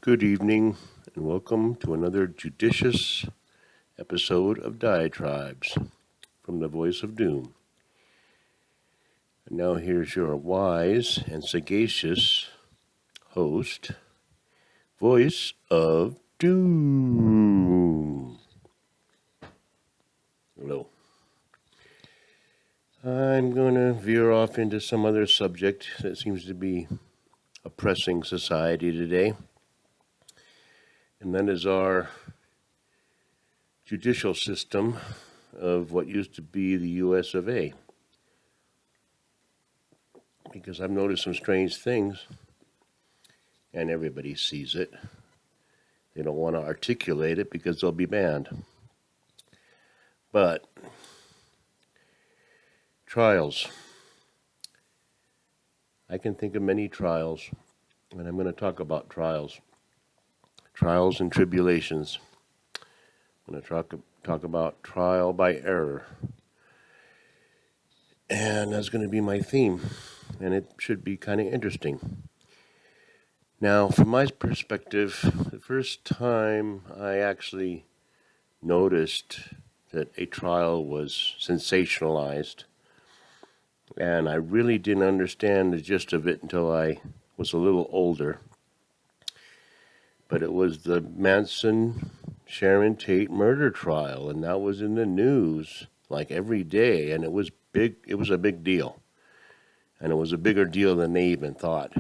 Good evening, and welcome to another judicious episode of Diatribes from the Voice of Doom. And now here's your wise and sagacious host, Voice of Doom. Hello. I'm going to veer off into some other subject that seems to be oppressing society today, and that is our judicial system of what used to be the US of A. Because I've noticed some strange things, and everybody sees it. They don't want to articulate it because they'll be banned. But trials. I can think of many trials, and I'm going to talk about trials. Trials and tribulations. I'm going to talk about trial by error. And that's going to be my theme, and it should be kind of interesting. Now, from my perspective, the first time I actually noticed that a trial was sensationalized, and I really didn't understand the gist of it until I was a little older. But it was the Manson Sharon Tate murder trial, and that was in the news like every day, and it was big. It was a big deal, and it was a bigger deal than they even thought,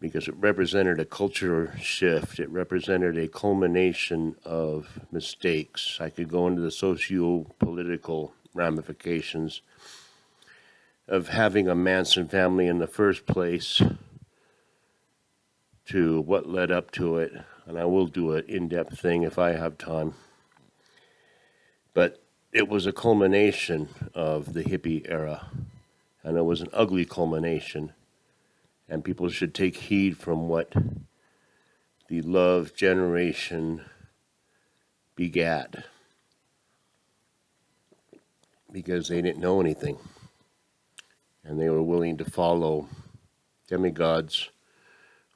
because it represented a culture shift. It represented a culmination of mistakes. I could go into the socio-political ramifications of having a Manson family in the first place, to what led up to it, and I will do an in-depth thing if I have time. But it was a culmination of the hippie era, and it was an ugly culmination, and people should take heed from what the love generation begat, because they didn't know anything, and they were willing to follow demigods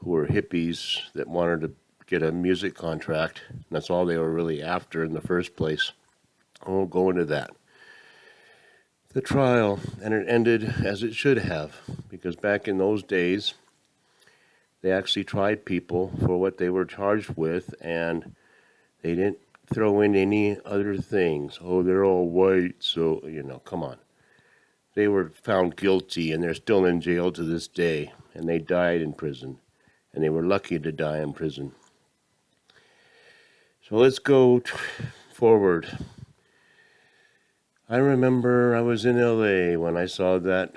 who were hippies that wanted to get a music contract. And that's all they were really after in the first place. I won't go into that. The trial, and it ended as it should have, because back in those days, they actually tried people for what they were charged with, and they didn't throw in any other things. Oh, they're all white, so, come on. They were found guilty, and they're still in jail to this day, and they died in prison. And they were lucky to die in prison. So let's go forward. I remember I was in LA when I saw that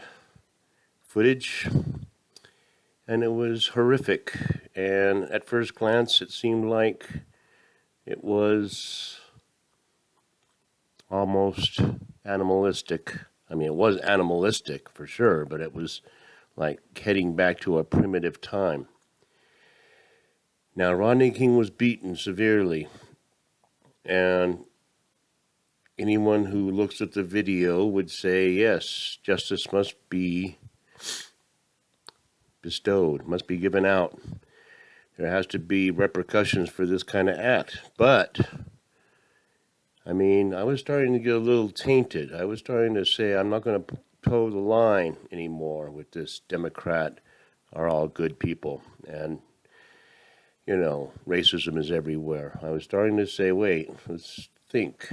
footage, and it was horrific. And at first glance, it seemed like it was almost animalistic. I mean, it was animalistic for sure, but it was like heading back to a primitive time. Now, Rodney King was beaten severely, and anyone who looks at the video would say, yes, justice must be bestowed, must be given out. There has to be repercussions for this kind of act. But, I was starting to get a little tainted. I was starting to say, I'm not going to toe the line anymore with this Democrat are all good people, and racism is everywhere. I was starting to say, wait, let's think.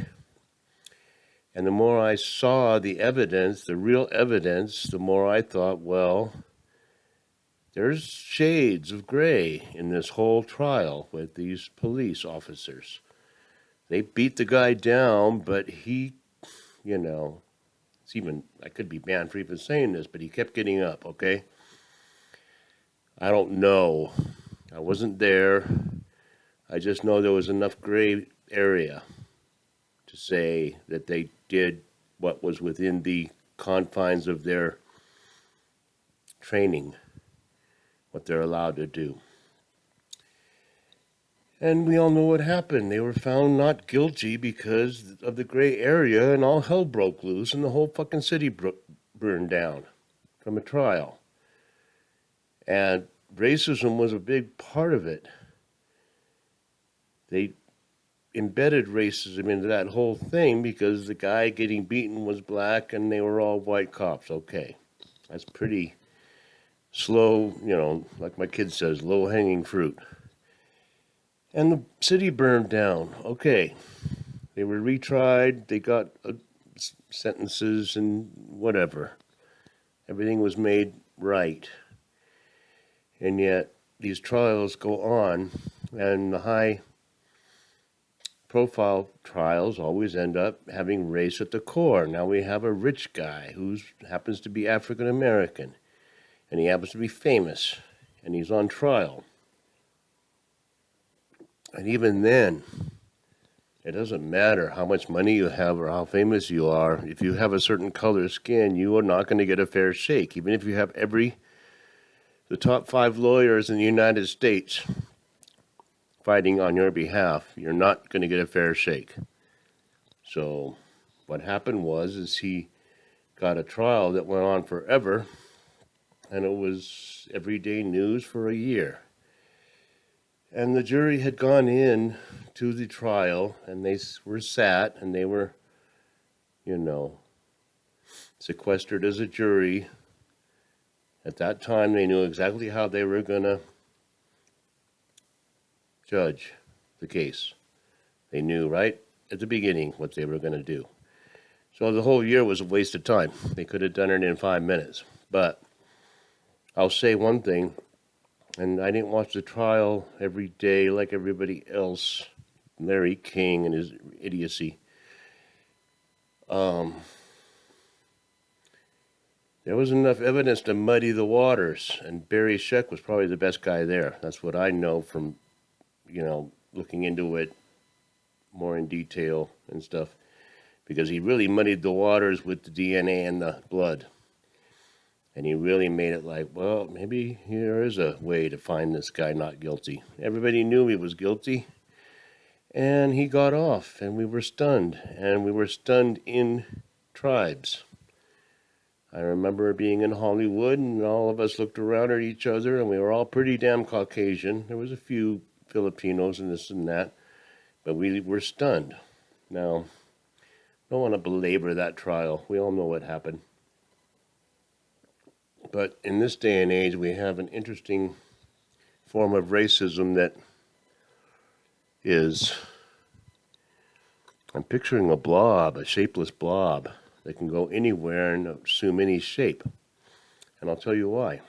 And the more I saw the evidence, the real evidence, the more I thought, well, there's shades of gray in this whole trial with these police officers. They beat the guy down, but he, I could be banned for even saying this, but he kept getting up, okay? I don't know. I wasn't there. I just know there was enough gray area to say that they did what was within the confines of their training, what they're allowed to do. And we all know what happened. They were found not guilty because of the gray area, and all hell broke loose, and the whole fucking city burned down from a trial. And racism was a big part of it. They embedded racism into that whole thing because the guy getting beaten was black and they were all white cops. Okay, that's pretty slow, like my kid says, low-hanging fruit. And the city burned down. Okay, they were retried, they got sentences and whatever. Everything was made right. And yet these trials go on, and the high profile trials always end up having race at the core. Now we have a rich guy who happens to be African American, and he happens to be famous, and he's on trial. And even then, it doesn't matter how much money you have or how famous you are. If you have a certain color skin, you are not going to get a fair shake. Even if you have the top 5 lawyers in the United States fighting on your behalf, you're not going to get a fair shake. So what happened is he got a trial that went on forever, and it was everyday news for a year. And the jury had gone in to the trial, and they were sat, and they were, sequestered as a jury. At that time, they knew exactly how they were going to judge the case. They knew right at the beginning what they were going to do. So the whole year was a waste of time. They could have done it in 5 minutes. But I'll say one thing, and I didn't watch the trial every day like everybody else, Larry King and his idiocy. There was enough evidence to muddy the waters, and Barry Scheck was probably the best guy there. That's what I know from, looking into it more in detail and stuff, because he really muddied the waters with the DNA and the blood. And he really made it like, well, maybe there is a way to find this guy not guilty. Everybody knew he was guilty, and he got off, and we were stunned, and we were stunned in tribes. I remember being in Hollywood, and all of us looked around at each other, and we were all pretty damn Caucasian. There was a few Filipinos and this and that, but we were stunned. Now, I don't want to belabor that trial. We all know what happened. But in this day and age, we have an interesting form of racism that is, I'm picturing a blob, a shapeless blob that can go anywhere and assume any shape. And I'll tell you why.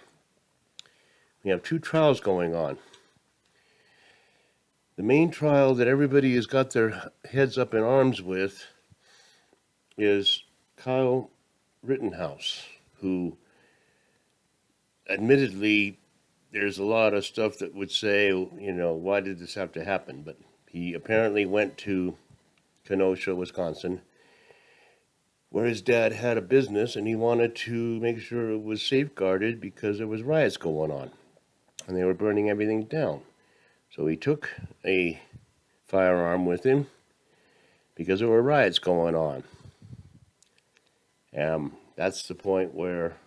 We have 2 trials going on. The main trial that everybody has got their heads up in arms with is Kyle Rittenhouse, who admittedly, there's a lot of stuff that would say, why did this have to happen? But he apparently went to Kenosha, Wisconsin, where his dad had a business, and he wanted to make sure it was safeguarded because there was riots going on, and they were burning everything down. So he took a firearm with him because there were riots going on. That's the point where,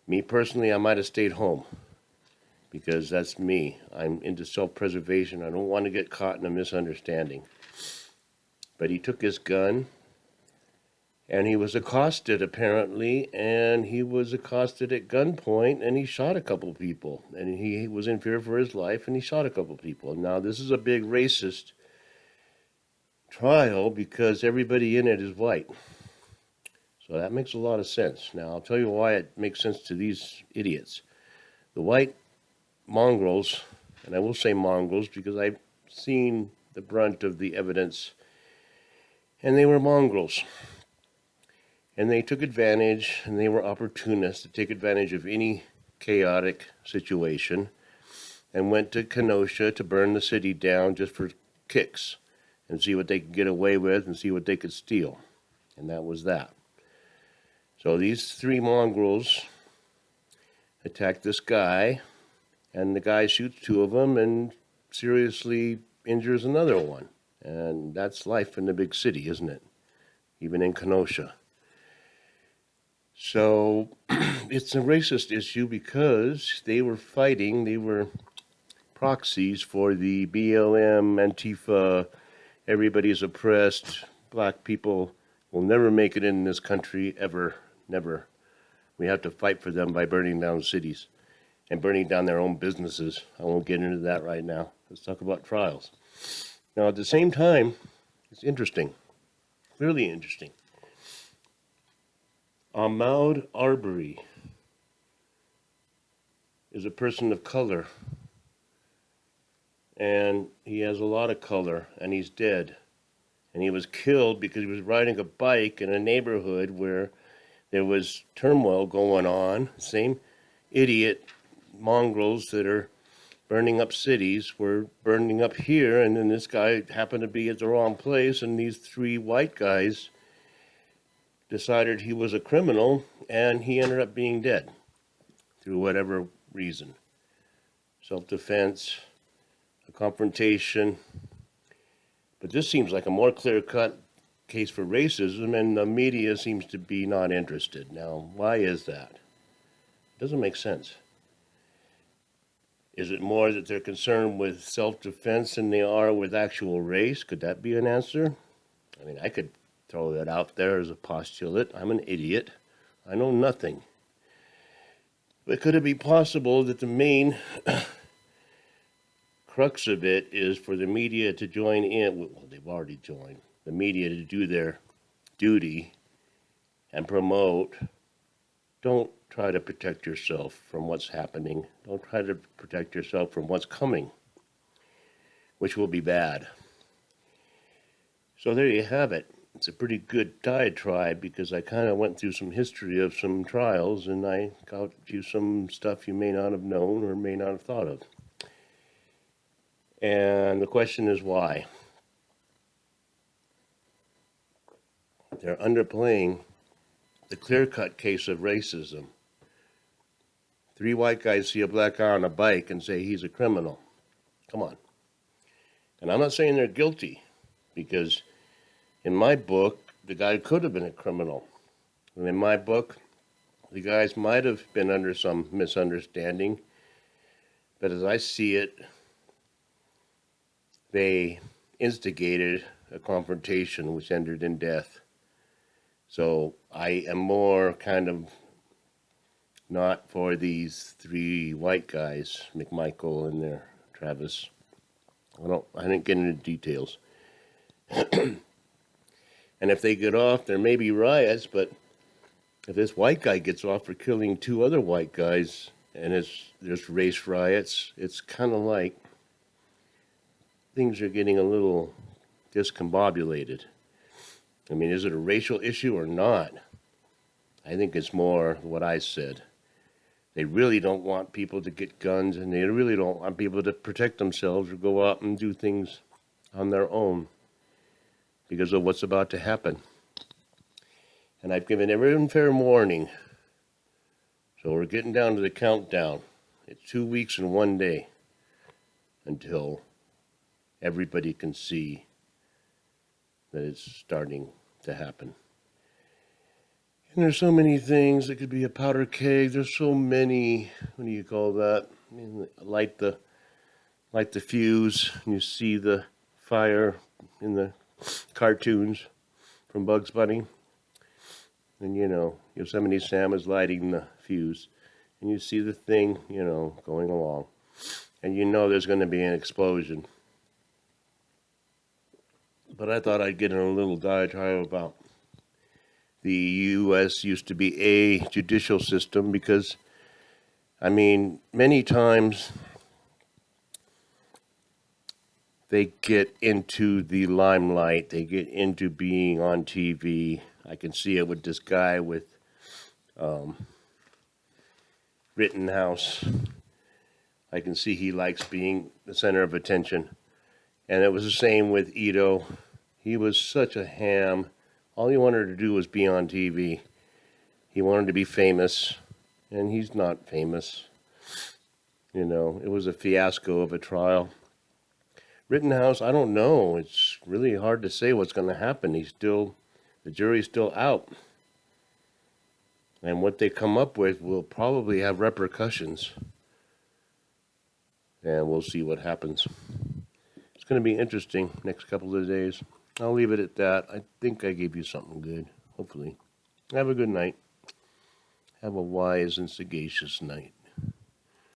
me personally, I might have stayed home, because that's me. I'm into self-preservation. I don't want to get caught in a misunderstanding. But he took his gun, and he was accosted, apparently, and he was accosted at gunpoint, and he shot a couple people. And he was in fear for his life, and he shot a couple people. Now, this is a big racist trial because everybody in it is white. So that makes a lot of sense. Now, I'll tell you why it makes sense to these idiots. The white mongrels, and I will say mongrels because I've seen the brunt of the evidence, and they were mongrels. And they took advantage, and they were opportunists to take advantage of any chaotic situation, and went to Kenosha to burn the city down just for kicks and see what they could get away with and see what they could steal. And that was that. So these 3 mongrels attack this guy, and the guy shoots 2 of them and seriously injures another one. And that's life in the big city, isn't it? Even in Kenosha. So it's a racist issue because they were proxies for the BLM, Antifa, everybody's oppressed, black people will never make it in this country, ever, never. We have to fight for them by burning down cities and burning down their own businesses. I won't get into that right now. Let's talk about trials. Now, at the same time, it's interesting, really interesting. Ahmaud Arbery is a person of color, and he has a lot of color, and he's dead. And he was killed because he was riding a bike in a neighborhood where there was turmoil going on. Same idiot mongrels that are burning up cities were burning up here, and then this guy happened to be at the wrong place, and these three white guys decided he was a criminal, and he ended up being dead through whatever reason. Self-defense, a confrontation. But this seems like a more clear-cut case for racism, and the media seems to be not interested. Now, why is that? It doesn't make sense. Is it more that they're concerned with self-defense than they are with actual race? Could that be an answer? I mean, I could throw that out there as a postulate. I'm an idiot. I know nothing. But could it be possible that the main crux of it is for the media to join in? Well, they've already joined. The media to do their duty and promote. Don't try to protect yourself from what's happening. Don't try to protect yourself from what's coming, which will be bad. So there you have it. It's a pretty good diatribe because I kind of went through some history of some trials, and I got you some stuff you may not have known or may not have thought of. And the question is why? They're underplaying the clear-cut case of racism. Three white guys see a black guy on a bike and say he's a criminal. Come on. And I'm not saying they're guilty, because in my book, the guy could have been a criminal. And in my book, the guys might have been under some misunderstanding, but as I see it, they instigated a confrontation which ended in death. So I am more kind of not for these three white guys, McMichael and their Travis. I didn't get into details. And if they get off, there may be riots, but if this white guy gets off for killing two other white guys and there's race riots, it's kind of like things are getting a little discombobulated. I mean, is it a racial issue or not? I think it's more what I said. They really don't want people to get guns, and they really don't want people to protect themselves or go out and do things on their own because of what's about to happen. And I've given everyone fair warning. So we're getting down to the countdown. It's 2 weeks and 1 day until everybody can see that it's starting to happen. And there's so many things. It could be a powder keg. There's so many, what do you call that? I mean, light the fuse, and you see the fire in the cartoons from Bugs Bunny. And Yosemite Sam is lighting the fuse, and you see the thing, going along. And there's going to be an explosion. But I thought I'd get in a little diatribe about the U.S. used to be a judicial system because, many times they get into the limelight. They get into being on TV. I can see it with this guy with Rittenhouse. I can see he likes being the center of attention. And it was the same with Ito. He was such a ham. All he wanted to do was be on TV. He wanted to be famous, and he's not famous. It was a fiasco of a trial. Rittenhouse, I don't know. It's really hard to say what's going to happen. The jury's still out. And what they come up with will probably have repercussions. And we'll see what happens. It's going to be interesting next couple of days. I'll leave it at that. I think I gave you something good, hopefully. Have a good night. Have a wise and sagacious night.